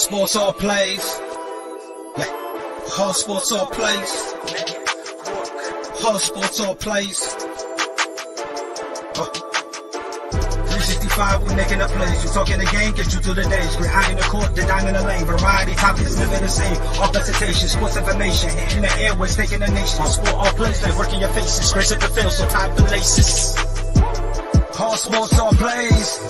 sports all plays. Yeah. All sports all plays. All sports all plays. 365, we making a plays. You talking the game, get you to the days. We're high in the court, the dime in the lane. Variety topics, living the same. All presentation, sports information. Hitting the airways, taking the nation. All sport, all plays, like working your faces. Grace up the field, so tie the laces. All sports, all plays.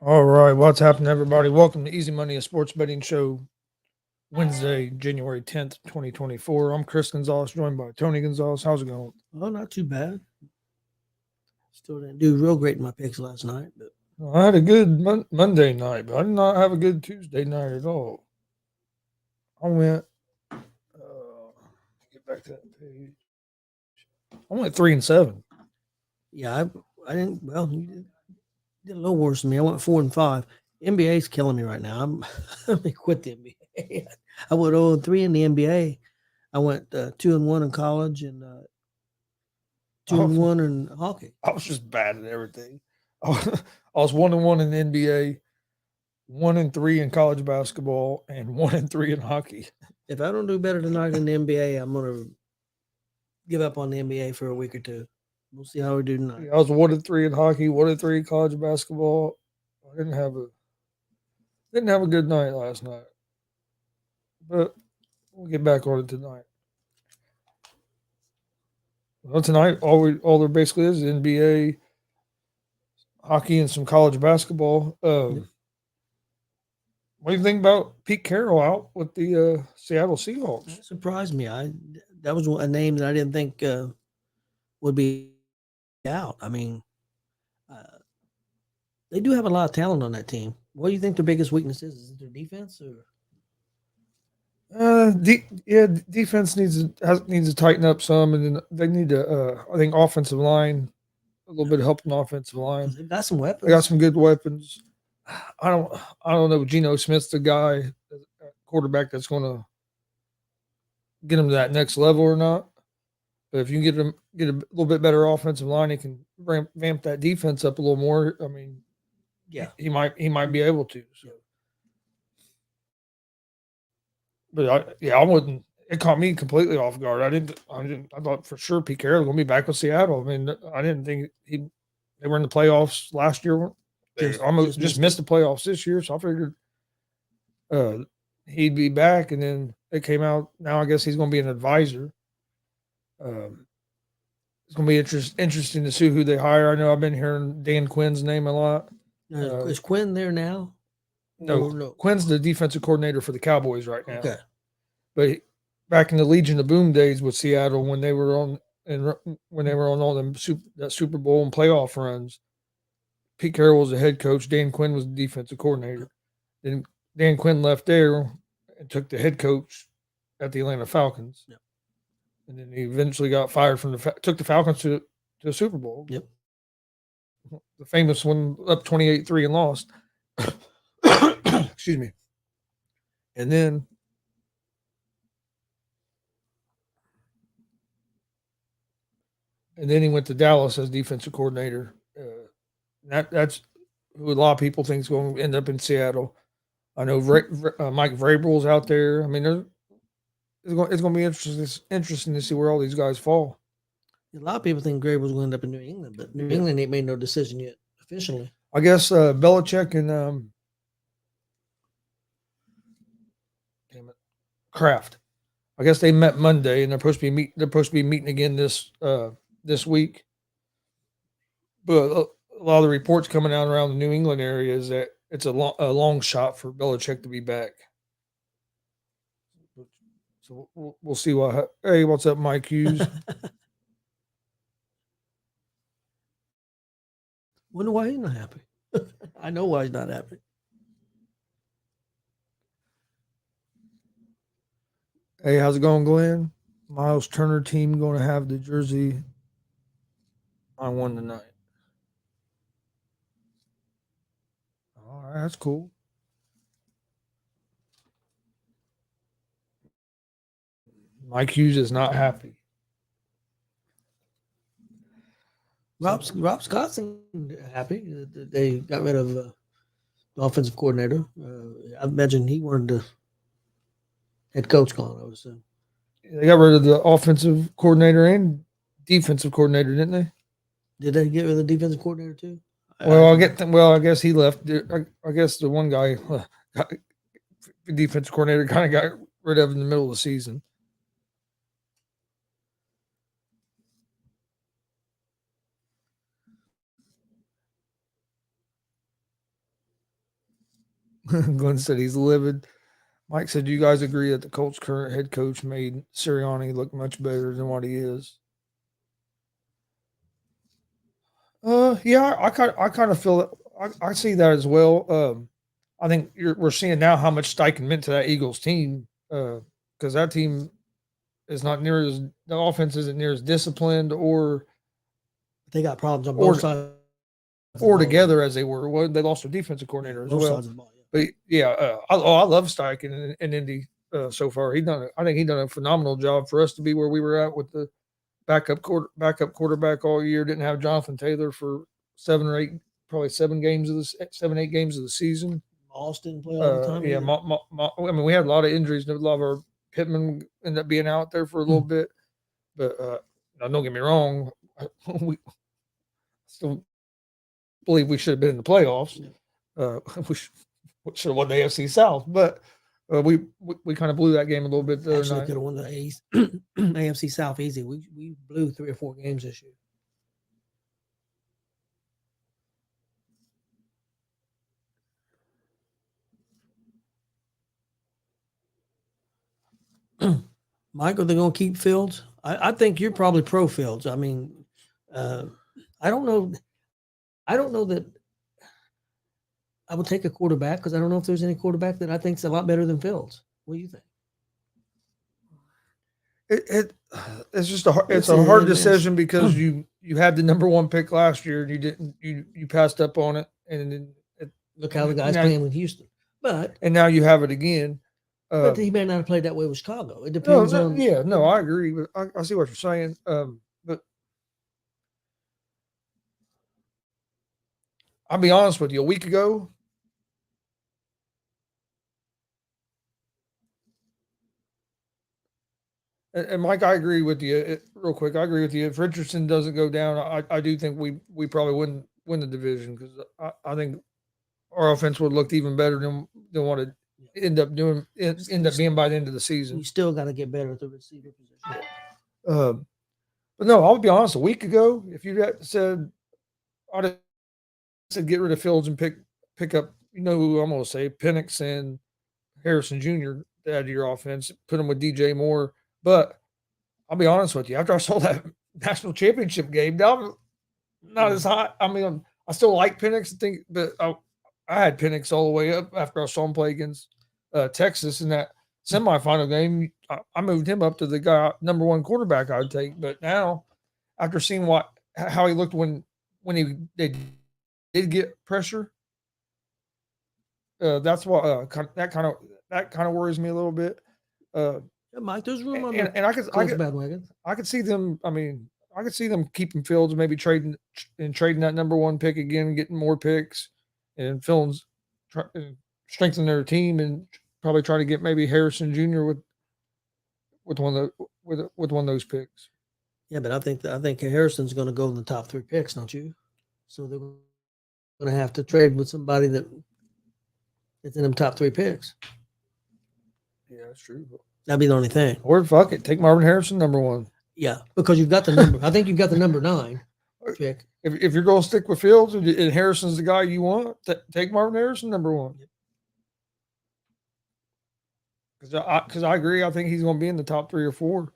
All right, what's happening, everybody? Welcome to Easy Money, a sports betting show, Wednesday, January 10th, 2024. I'm Chris Gonzalez, joined by Tony Gonzalez. How's it going? Oh, not too bad. Still didn't do real great in my picks last night, but I had a good Monday night, but I did not have a good Tuesday night at all. I went, get back to that page. I went 3-7. yeah, I didn't. Well, you did a little worse than me. I went 4-5. NBA's killing me right now. I'm I quit the NBA. I went 0-3 in the NBA. I went 2-1 in college and 2-1 in hockey. I was just bad at everything. I was 1-1 in the NBA, 1-3 in college basketball, and 1-3 in hockey. If I don't do better tonight in the NBA, I'm gonna give up on the NBA for a week or two. We'll see how we do tonight. I was 1-3 in hockey, 1-3 in college basketball. I didn't have a good night last night, but we'll get back on it tonight. Well, tonight all there basically is NBA, hockey, and some college basketball. What do you think about Pete Carroll out with the Seattle Seahawks? That surprised me. That was a name that I didn't think would be out. I mean, they do have a lot of talent on that team. What do you think their biggest weakness is? Is it their defense or? Defense needs to tighten up some, and then they need to. I think offensive line, a little bit of help on offensive line. They've got some weapons. They got some good weapons. I don't know. Geno Smith's the guy, quarterback that's going to get him to that next level or not. But if you can get a little bit better offensive line, he can vamp that defense up a little more. I mean, yeah, he might be able to. So. But I wouldn't. It caught me completely off guard. I thought for sure Pete Carroll was going to be back with Seattle. I mean, I didn't think they were in the playoffs last year. They almost just missed the playoffs this year. So I figured he'd be back, and then it came out. Now I guess he's going to be an advisor. It's going to be interesting to see who they hire. I know I've been hearing Dan Quinn's name a lot. Is Quinn there now? No. Quinn's the defensive coordinator for the Cowboys right now. Okay. But back in the Legion of Boom days with Seattle, when they were on all them Super Bowl and playoff runs, Pete Carroll was the head coach. Dan Quinn was the defensive coordinator. Then Dan Quinn left there and took the head coach at the Atlanta Falcons. Yep. And then he eventually got fired from took the Falcons to the Super Bowl. Yep. The famous one, up 28-3 and lost. Excuse me. And then he went to Dallas as defensive coordinator. That's who a lot of people think is going to end up in Seattle. I know Mike Vrabel's out there. I mean, it's going to be interesting to see where all these guys fall. A lot of people think Grable was going to end up in New England, but New England ain't made no decision yet officially. I guess Belichick and damn it, Kraft. I guess they met Monday, and they're supposed to be meeting again this week. But a lot of the reports coming out around the New England area is that it's a long shot for Belichick to be back. So we'll see what. Hey, what's up, Mike Hughes? Wonder why he's not happy. I know why he's not happy. Hey, how's it going, Glenn? Miles Turner team going to have the jersey I won tonight. All right, that's cool. Mike Hughes is not happy. Rob Scott's happy. They got rid of the offensive coordinator. I imagine he wanted the head coach gone, I would assume. They got rid of the offensive coordinator and defensive coordinator, didn't they? Did they get rid of the defensive coordinator too? Well, I guess he left. I guess the one guy, the defensive coordinator, kind of got rid of in the middle of the season. Glenn said he's livid. Mike said, "Do you guys agree that the Colts' current head coach made Sirianni look much better than what he is?" Yeah, I kind of feel that. I see that as well. I think we're seeing now how much Steichen meant to that Eagles team because that team is not near as the offense isn't near as disciplined or they got problems on both sides or together as they were. Well, they lost their defensive coordinator as well. But yeah, I love Steichen in Indy so far. I think he done a phenomenal job for us to be where we were at with the backup quarterback all year. Didn't have Jonathan Taylor for 8 games of the season. Austin play all the time. Yeah, I mean, we had a lot of injuries. A lot of our Pittman ended up being out there for a little bit. But now, don't get me wrong, we still believe we should have been in the playoffs. We should have won the AFC South, but we kind of blew that game a little bit the other night. Could have won the AFC South easy. We blew 3 or 4 games this year. Michael, they're going to keep Fields. I think you're probably pro Fields. I mean, I don't know. I don't know that I would take a quarterback because I don't know if there's any quarterback that I think is a lot better than Fields. What do you think? It's just a hard decision because you had the number 1 pick last year and you passed up on it, and look how the guy's playing with Houston. And now you have it again. But he may not have played that way with Chicago. It depends on. Yeah, no, I agree. But I see what you're saying. But I'll be honest with you. A week ago, and Mike, I agree with you. Real quick, I agree with you. If Richardson doesn't go down, I do think we probably wouldn't win the division because I think our offense would have looked even better than what it end up being by the end of the season. You still got to get better at the receiver position. But no, I'll be honest. A week ago, if you had said, I'd have said get rid of Fields and pick up, who I'm going to say, Penix and Harrison Jr. to add to your offense, put them with DJ Moore. But I'll be honest with you. After I saw that national championship game, now I'm not as hot. I mean, I still like Penix, but I had Penix all the way up after I saw him play against Texas in that semifinal game. I moved him up to the guy number 1 quarterback I would take. But now, after seeing how he looked when they did get pressure, that's what that kind of worries me a little bit. Mike, there's room on and I could see them. I mean, I could see them keeping Fields, maybe trading that number one pick again, getting more picks, and Fields strengthen their team and probably try to get maybe Harrison Jr. with one of with one of those picks. Yeah, but I think Harrison's going to go in the top 3 picks, don't you? So they're going to have to trade with somebody that's in them top 3 picks. Yeah, that's true. That'd be the only thing. Or fuck it, take Marvin Harrison number one. Yeah, because you've got the number. I think you've got the number 9 pick. If you're going to stick with Fields and Harrison's the guy you want, take Marvin Harrison number one. Because I agree, I think he's going to be in the top 3 or 4.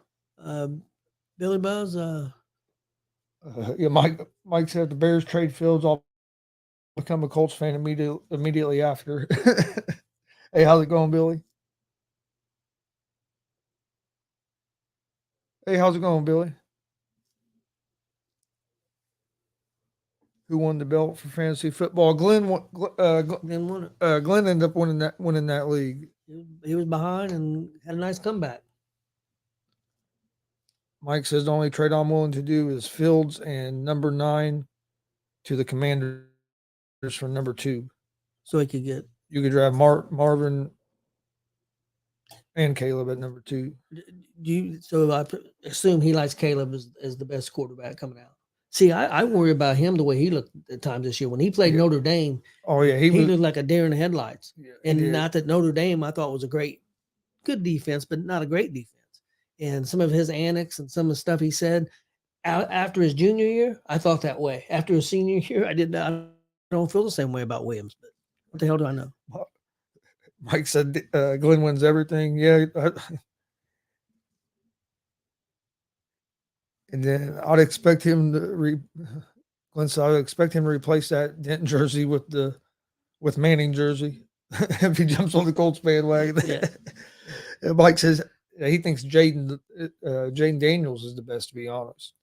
Billy Buzz. Yeah, Mike said if the Bears trade Fields, I'll become a Colts fan immediately after. Hey, how's it going, Billy? Hey, how's it going, Billy? Who won the belt for fantasy football? Glenn won it. Glenn ended up winning that league. He was behind and had a nice comeback. Mike says the only trade I'm willing to do is Fields and number 9 to the Commanders for number 2. So he could get. You could draft Marvin and Caleb at number 2. So I assume he likes Caleb as the best quarterback coming out. See, I worry about him the way he looked at times this year. When he played Notre Dame, he looked like a deer in the headlights. Yeah, and not that Notre Dame I thought was good defense, but not a great defense. And some of his antics and some of the stuff he said after his junior year, I thought that way. After his senior year, I don't feel the same way about Williams. But what the hell do I know? Mike said Glenn wins everything. Yeah. And then I'd expect him to Glenn said I'd expect him to replace that Denton jersey with Manning jersey if he jumps on the Colts bandwagon. Yeah. Mike says he thinks Jaden Daniels is the best, to be honest.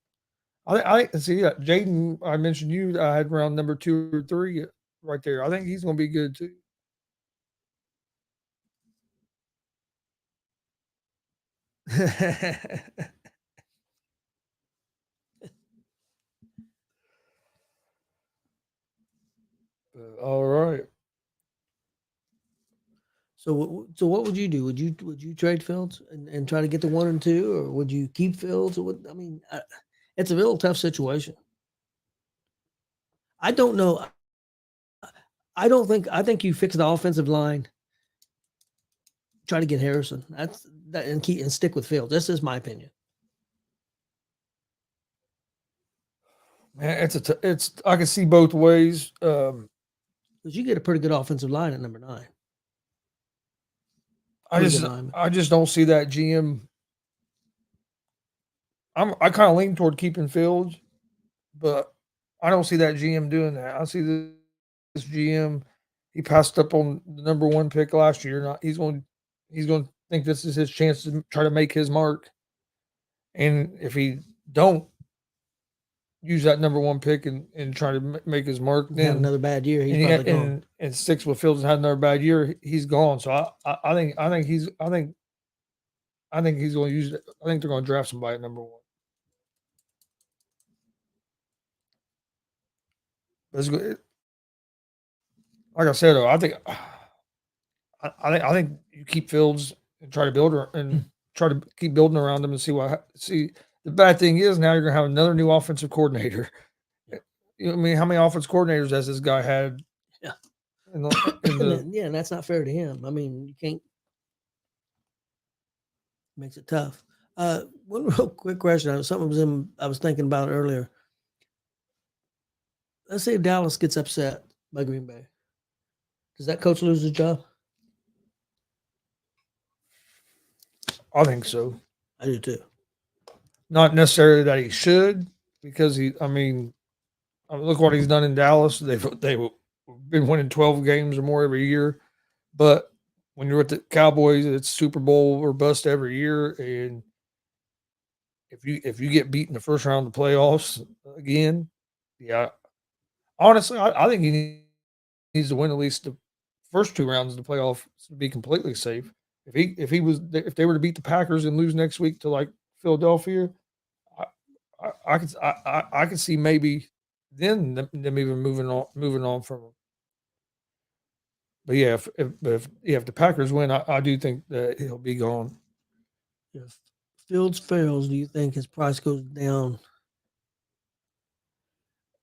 I see that Jaden. I mentioned you. I had around number 2 or 3 right there. I think he's going to be good too. All right. So what would you do? Would you trade Fields and try to get the 1 and 2, or would you keep Fields? Or I mean, it's a real tough situation. I don't know. I think you fix the offensive line. Try to get Harrison. And stick with Fields. This is my opinion. Man, I can see both ways. Because you get a pretty good offensive line at number 9. I just don't see that GM. I kind of lean toward keeping Fields, but I don't see that GM doing that. I see this GM. He passed up on the number 1 pick last year. He's going to think this is his chance to try to make his mark. And if he don't use that number 1 pick and try to make his mark, then have another bad year. He's probably gone. And sticks with Fields and had another bad year, he's gone. So I think he's going to use it. I think they're going to draft somebody at number 1. That's good. Like I said, though, I think you keep Fields and try to build and try to keep building around him and see. The bad thing is now you're going to have another new offensive coordinator. I mean, how many offensive coordinators has this guy had? Yeah. Yeah, and that's not fair to him. I mean, you can't. Makes it tough. One real quick question. Something I was thinking about earlier. Let's say Dallas gets upset by Green Bay. Does that coach lose his job? I think so. I do too. Not necessarily that he should, because look what he's done in Dallas. They've been winning 12 games or more every year. But when you're with the Cowboys, it's Super Bowl or bust every year. And if you get beat in the first round of the playoffs again, yeah. Honestly, I think he needs to win at least the first 2 rounds of the playoffs to be completely safe. If they were to beat the Packers and lose next week to like Philadelphia, I could see maybe then them even moving on from him. But yeah, if the Packers win, I do think that he'll be gone. If Fields fails, do you think his price goes down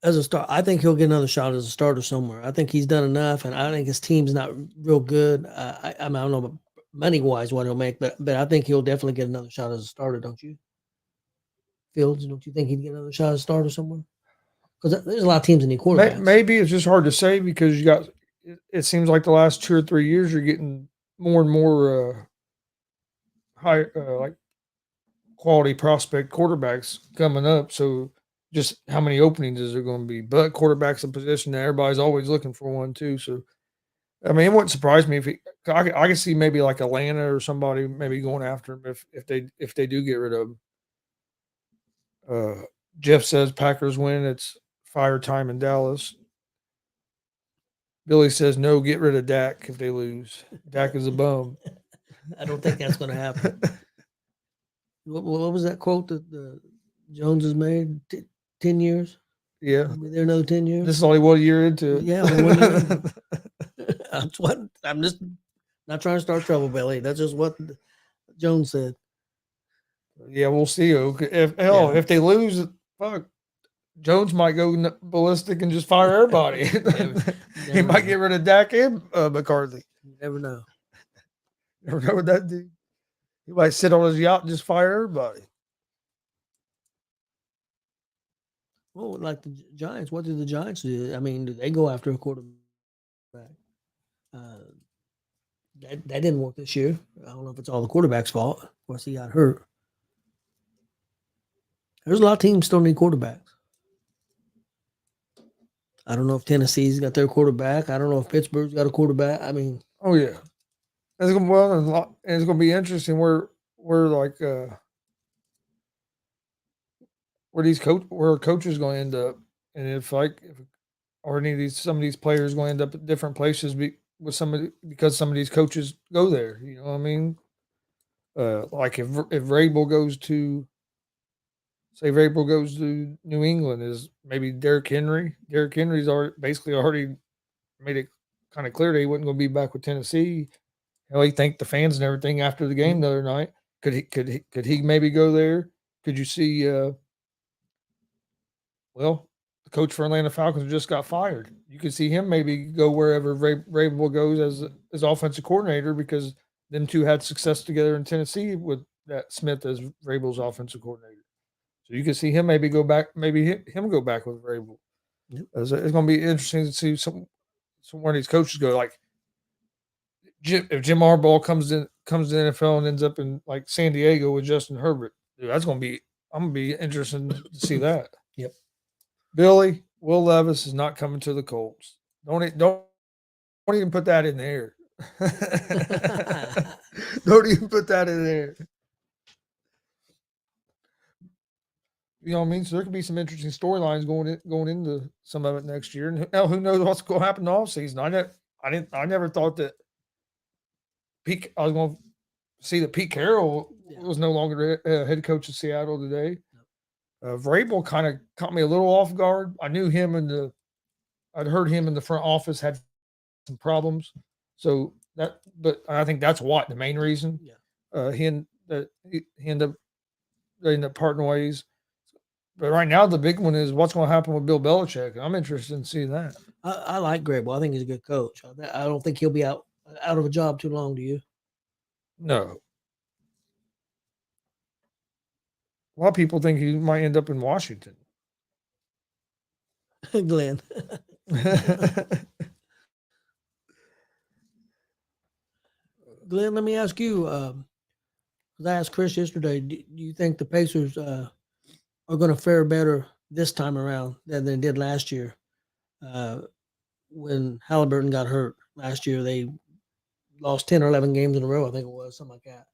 as a start? I think he'll get another shot as a starter somewhere. I think he's done enough, and I think his team's not real good. I mean, I don't know money wise what he'll make, but I think he'll definitely get another shot as a starter. Don't you, Fields? Don't you think he'd get another shot as a starter somewhere? Because there's a lot of teams that need quarterbacks. Maybe it's just hard to say because you got. It seems like the last 2 or 3 years you're getting more and more high like quality prospect quarterbacks coming up. So just how many openings is there going to be? But quarterback's a position that everybody's always looking for one too. So I mean, it wouldn't surprise me I could see maybe like Atlanta or somebody maybe going after him if they do get rid of him. Jeff says Packers win. It's fire time in Dallas. Billy says no. Get rid of Dak if they lose. Dak is a bum. I don't think that's going to happen. What was that quote that Jones has made? 10 years? Yeah. I'll be there another 10 years? This is only 1 year into it. Yeah, only 1 year. That's what I'm just not trying to start trouble, Billy. That's just what Jones said. Yeah, we'll see. If they lose, fuck, Jones might go ballistic and just fire everybody. He might get rid of Dak and McCarthy. You never know. Never know what that dude. He might sit on his yacht and just fire everybody. Well, like the Giants, what do the Giants do? I mean, do they go after a quarterback? That didn't work this year. I don't know if it's all the quarterback's fault. Of course, he got hurt. There's a lot of teams still need quarterbacks. I don't know if Tennessee's got their quarterback. I don't know if Pittsburgh's got a quarterback. I mean, oh yeah, it's going to be interesting where coaches going to end up, and if or some of these players going to end up at different places because some of these coaches go there. You know what I mean? Like if Vrabel goes to New England, is maybe Derrick Henry. Derrick Henry's already made it kind of clear that he wasn't going to be back with Tennessee. He thanked the fans and everything after the game the other night. Could he maybe go there? Could you see? The coach for Atlanta Falcons just got fired. You could see him maybe go wherever Vrabel goes as offensive coordinator because them two had success together in Tennessee with that Smith as Vrabel's offensive coordinator. So you could see him maybe go back, him go back with Vrabel. Yep. It's going to be interesting to see one of these coaches go. Like if Jim Harbaugh comes to the NFL and ends up in like San Diego with Justin Herbert, dude, I'm going to be interested to see that. Yep. Billy, Will Levis is not coming to the Colts. Don't even put that in there. Don't even put that in there. You know what I mean? So there could be some interesting storylines going into some of it next year. And now who knows what's going to happen in the offseason? I never thought that I was going to see that Pete Carroll was no longer head coach of Seattle today. Vrabel kind of caught me a little off guard. I knew I'd heard him in the front office had some problems. So but I think that's the main reason. Yeah. He ended up parting ways. But right now, the big one is what's going to happen with Bill Belichick. I'm interested in seeing that. I like Grable. I think he's a good coach. I don't think he'll be out of a job too long. Do you? No. A lot of people think he might end up in Washington. Glenn. Glenn, let me ask you. I asked Chris yesterday, do you think the Pacers are going to fare better this time around than they did last year? When Halliburton got hurt last year, they lost 10 or 11 games in a row, I think it was, something like that.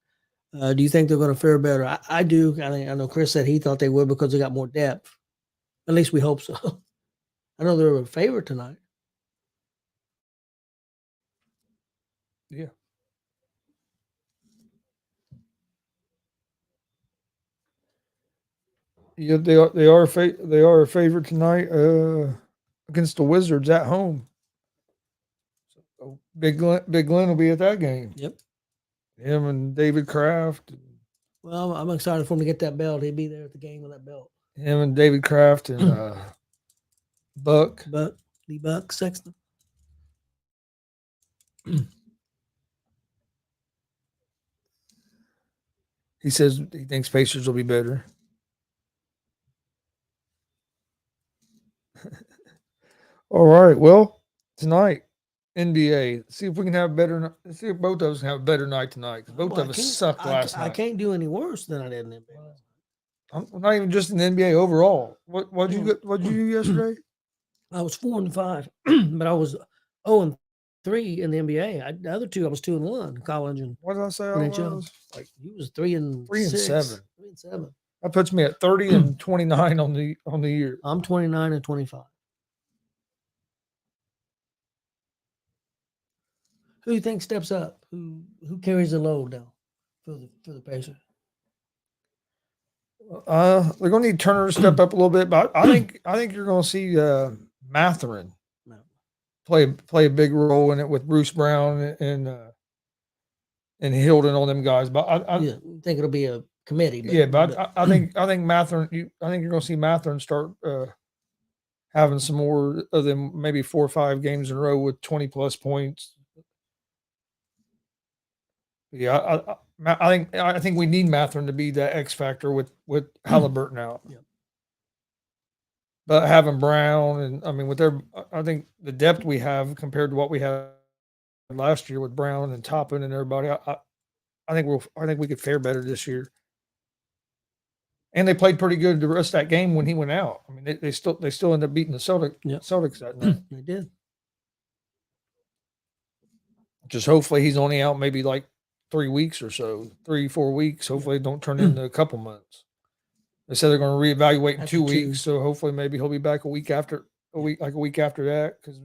Do you think they're going to fare better? I do. I know Chris said he thought they would because they got more depth. At least we hope so. I know they're a favorite tonight. Yeah. Yeah, they are a favorite tonight against the Wizards at home. So Big Glenn will be at that game. Yep. Him and David Kraft. Well, I'm excited for him to get that belt. He'll be there at the game with that belt. Him and David Kraft and Buck. Lee Buck, Sexton. He says he thinks Pacers will be better. All right. Well, tonight, NBA. See if we can have a better. See if both of us can have a better night tonight. Because both of us sucked last night. I can't do any worse than I did in the NBA. I'm not even just in the NBA overall. What'd you do yesterday? I was 4-5, but I was 0-3 in the NBA. The other two, I was 2-1 college and what did I say? NHL. Like he was 3-7. 3-7. 3-7. That puts me at 30 and 29 on the year. I'm 29 and 25. Who do you think steps up? Who carries the load now for the Pacers? They're going to need Turner to step up a little bit, but I think you're going to see Mathurin play a big role in it with Bruce Brown and Hilden on them guys. But I think it'll be a committee. But I think Mathurin. I think you're going to see Mathurin start having some more of them, maybe 4 or 5 games in a row with 20+ points. Yeah, I think we need Mathurin to be that X factor with Halliburton out. Yeah. But having Brown and I think the depth we have compared to what we had last year with Brown and Toppin and everybody, I think we could fare better this year. And they played pretty good the rest of that game when he went out. I mean, they still ended up beating the Celtics that night. They did. Just hopefully he's only out maybe like 3 weeks or so, 3-4 weeks. Hopefully it don't turn into a couple months. They said they're going to reevaluate in 2 weeks, so hopefully maybe he'll be back a week after that, because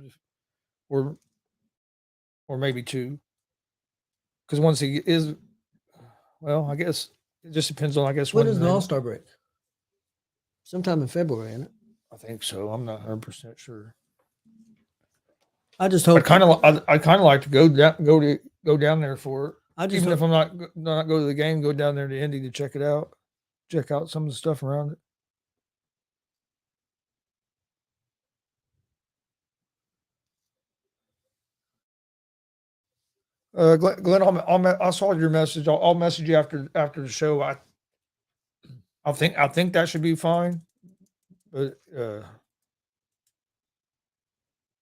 or maybe 2. Because once he is, well, I guess it just depends on when is the All-Star break? Sometime in February, isn't it? I think so. I'm not 100% sure. I just hope. I kind of like to go down there for it. Even if I'm not go to the game, go down there to Indy to check it out. Check out some of the stuff around it. Glenn, I saw your message. I'll message you after the show. I think that should be fine. But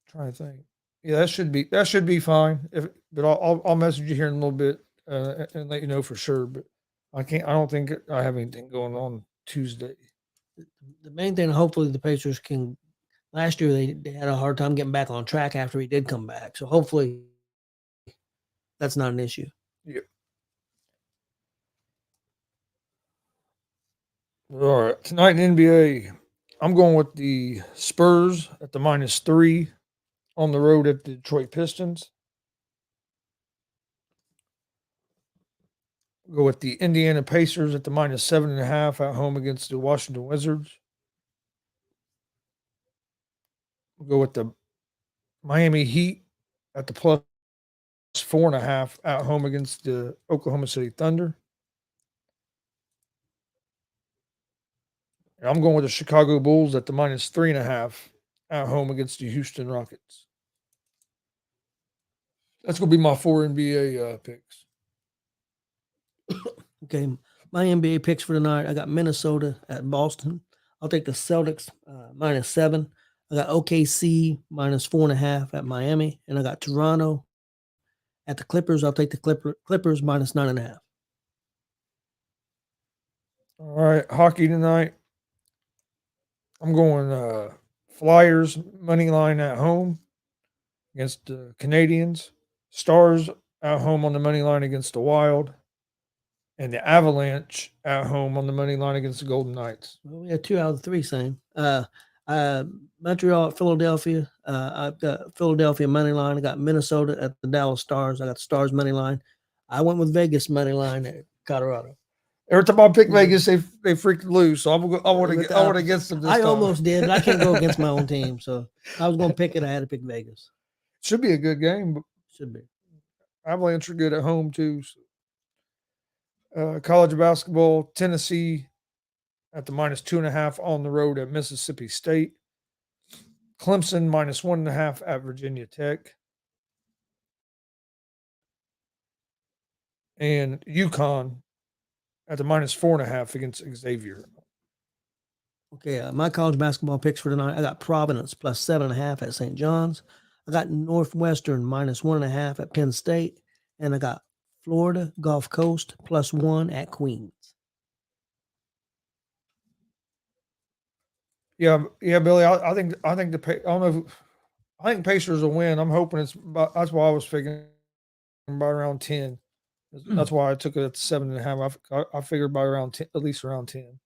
trying to think. Yeah, that should be fine. But I'll message you here in a little bit and let you know for sure. But I don't think I have anything going on Tuesday. The main thing, hopefully, the Pacers can. Last year they had a hard time getting back on track after he did come back. So hopefully, that's not an issue. Yeah. All right, tonight in NBA, I'm going with the Spurs at the -3 on the road at the Detroit Pistons. Go with the Indiana Pacers at the -7.5 at home against the Washington Wizards. We'll go with the Miami Heat at the +4.5 at home against the Oklahoma City Thunder. And I'm going with the Chicago Bulls at the -3.5 at home against the Houston Rockets. That's going to be my 4 NBA picks. Okay, my NBA picks for tonight. I got Minnesota at Boston. I'll take the Celtics -7. I got OKC -4.5 at Miami, and I got Toronto at the Clippers. I'll take the Clippers -9.5. All right, hockey tonight. I'm going Flyers money line at home against the Canadians. Stars at home on the money line against the Wild. And the Avalanche at home on the money line against the Golden Knights. Well, we had 2 out of the 3 same. Montreal at Philadelphia. I've got Philadelphia money line. I got Minnesota at the Dallas Stars. I got the Stars money line. I went with Vegas money line at Colorado. Every time I pick Vegas, they freaking lose. So I want against them this time. I almost did, but I can't go against my own team. So I was going to pick it. I had to pick Vegas. Should be a good game. But Should be. Avalanche are good at home too. So. College basketball, Tennessee at the -2.5 on the road at Mississippi State. Clemson -1.5 at Virginia Tech. And UConn at the -4.5 against Xavier. Okay, my college basketball picks for tonight. I got Providence +7.5 at St. John's. I got Northwestern -1.5 at Penn State, and I got Florida Gulf Coast +1 at Queens. Yeah, Billy. I think I don't know. I think Pacers will win. I'm hoping that's why I was figuring by around 10. That's why I took it at 7.5. I figured by around 10, at least around 10.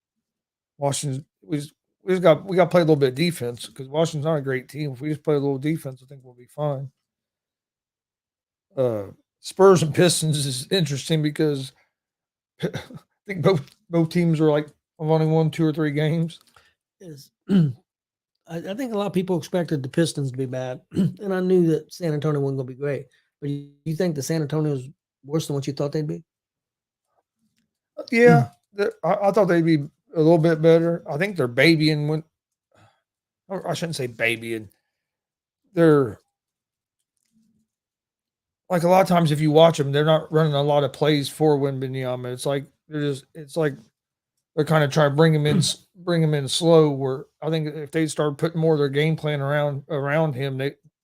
Washington, we got to play a little bit of defense because Washington's not a great team. If we just play a little defense, I think we'll be fine. Spurs and Pistons is interesting because I think both teams are like have only won 2 or 3 games. I think a lot of people expected the Pistons to be bad, and I knew that San Antonio wasn't going to be great. But you think the San Antonio is worse than what you thought they'd be? Yeah, I thought they'd be a little bit better. I think they're babying when. Or I shouldn't say babying. They're like a lot of times if you watch them, they're not running a lot of plays for Wembanyama. It's like they're kind of trying to bring him in slow. Where I think if they start putting more of their game plan around him,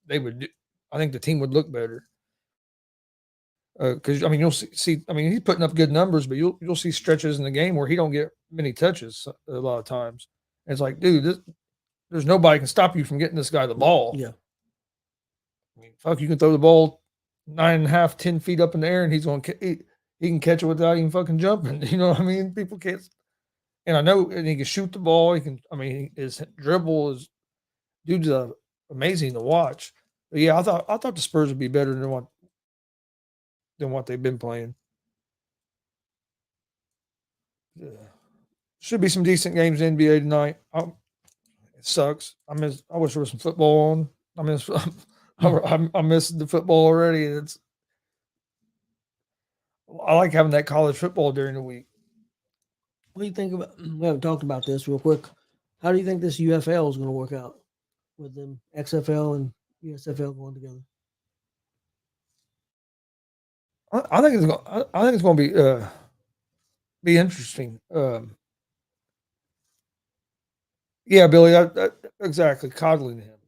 they would. I think the team would look better. Because I mean, you'll see. I mean, he's putting up good numbers, but you'll see stretches in the game where he don't get many touches a lot of times. And it's like, dude, there's nobody can stop you from getting this guy the ball. Yeah. I mean, fuck, you can throw the ball 9.5, 10 feet up in the air, and he can catch it without even fucking jumping. You know what I mean? People can't. And I know, and he can shoot the ball. He can. I mean, his dribble is, dude's amazing to watch. But yeah, I thought the Spurs would be better than what they've been playing. Yeah. Should be some decent games in the NBA tonight. It sucks. I wish there was some football on. I miss the football already. I like having that college football during the week. What do you think about? We haven't talked about this real quick. How do you think this UFL is going to work out with them XFL and USFL going together? I think it's going to be interesting. Yeah, Billy, exactly, coddling him.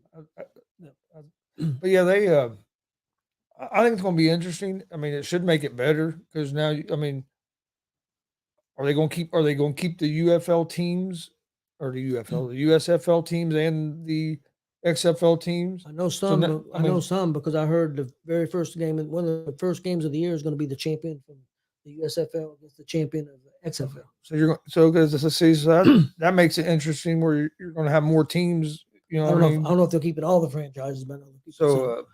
But yeah, I think it's going to be interesting. I mean, it should make it better because now, I mean, are they going to keep the UFL teams or the USFL teams and the XFL teams? I know some. So I know some because I heard the very first game, one of the first games of the year is going to be the champion from the USFL against the champion of the XFL. So because it's a season, that makes it interesting where you're going to have more teams. You know, I don't know if they'll keep it all the franchises, but so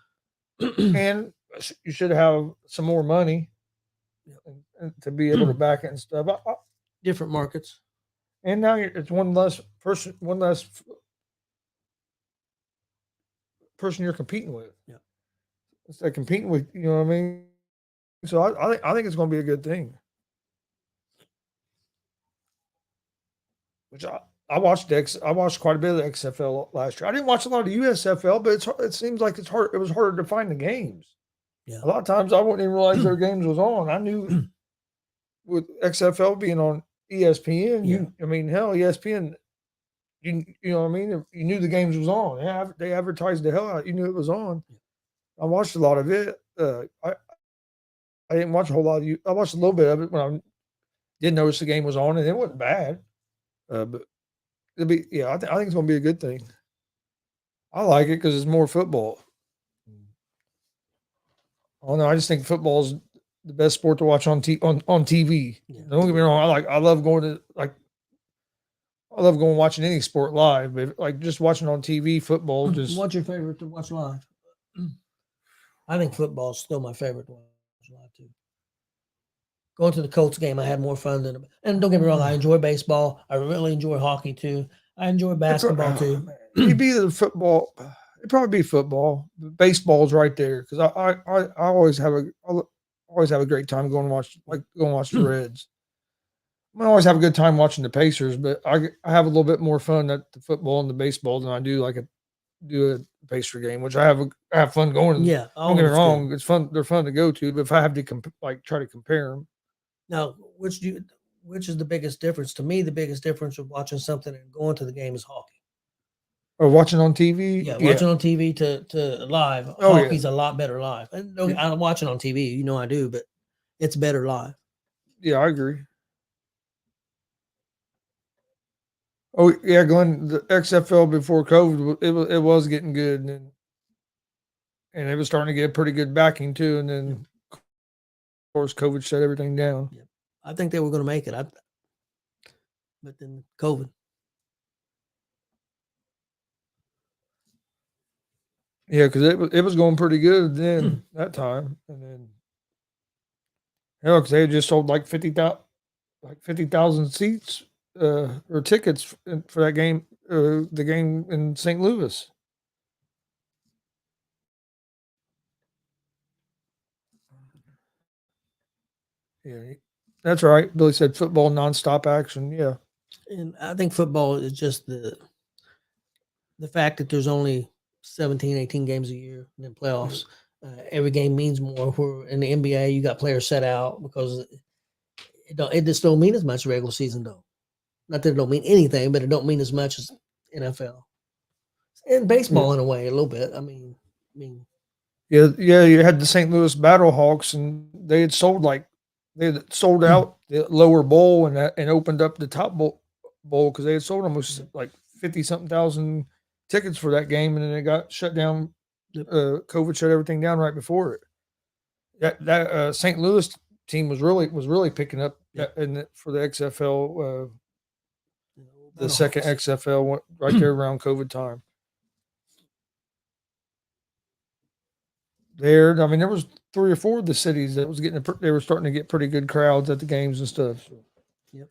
and you should have some more money to be able to back it and stuff. Different markets, and now it's one less person you're competing with. Yeah, it's like competing with. You know what I mean? So I think it's going to be a good thing. Which I watched quite a bit of the XFL last year. I didn't watch a lot of the USFL, but it seems like it's hard. It was harder to find the games. Yeah. A lot of times I wouldn't even realize their games was on. I knew with XFL being on ESPN, I mean, hell, ESPN, you know what I mean? You knew the games was on. Yeah, they advertised the hell out. You knew it was on. I watched a lot of it. I didn't watch a whole lot of you. I watched a little bit of it when I did notice the game was on, and it wasn't bad. But it'll be, I think it's going to be a good thing. I like it because it's more football. I don't know. I just think football is the best sport to watch on TV. Yeah. Don't get me wrong. I love going watching any sport live, but like just watching on TV, football. What's your favorite to watch live? I think football is still my favorite to watch live too. going to the Colts game, I had more fun than. And don't get me wrong, I enjoy baseball. I really enjoy hockey too. I enjoy basketball too. It'd be the football. It'd probably be football. Baseball's right there because I always have a great time going to watch the Reds. I always have a good time watching the Pacers, but I have a little bit more fun at the football and the baseball than I do a Pacer game, which I have fun going. Yeah, don't get me wrong, good. it's fun. They're fun to go to, but if I have to try to compare them, Now, which is the biggest difference? To me, the biggest difference of watching something and going to the game is hockey. or watching on TV, Yeah, watching on TV to live. Oh, yeah. Hockey's a lot better live. And I'm watching on TV, I do, but it's better live. Yeah, I agree. Oh yeah, Glenn, the XFL before COVID, it was getting good, and it was starting to get pretty good backing too. And then, of course, COVID shut everything down. Yep. I think they were going to make it, but then COVID. Yeah, because it was going pretty good then that time, and then because they had just sold like 50,000 seats or tickets for that game, the game in St. Louis. Yeah, that's right. Billy said football nonstop action. Yeah, And I think football is just the fact that there's only 17, 18 games a year and then playoffs. Every game means more. Where in the NBA, you got players set out because it just don't mean as much regular season though. Not that it don't mean anything, but it don't mean as much as NFL and baseball in a way, a little bit. I mean, yeah. You had the St. Louis Battlehawks, and they had sold out the lower bowl and opened up the top bowl because they had sold almost like 50 something thousand tickets for that game, and then it got shut down. COVID shut everything down right before it. That St. Louis team was really picking up for the XFL. The second XFL went right there around COVID time. There was 3 or 4 of the cities that was they were starting to get pretty good crowds at the games and stuff. So. Yep,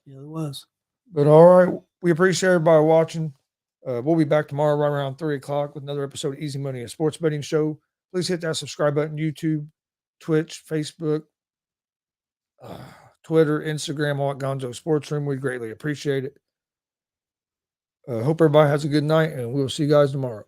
yeah, it was. But all right, we appreciate everybody watching. We'll be back tomorrow right around 3:00 with another episode of Easy Money, a sports betting show. Please hit that subscribe button, YouTube, Twitch, Facebook, Twitter, Instagram, all at Gonzo Sports Room. We'd greatly appreciate it. Hope everybody has a good night, and we'll see you guys tomorrow.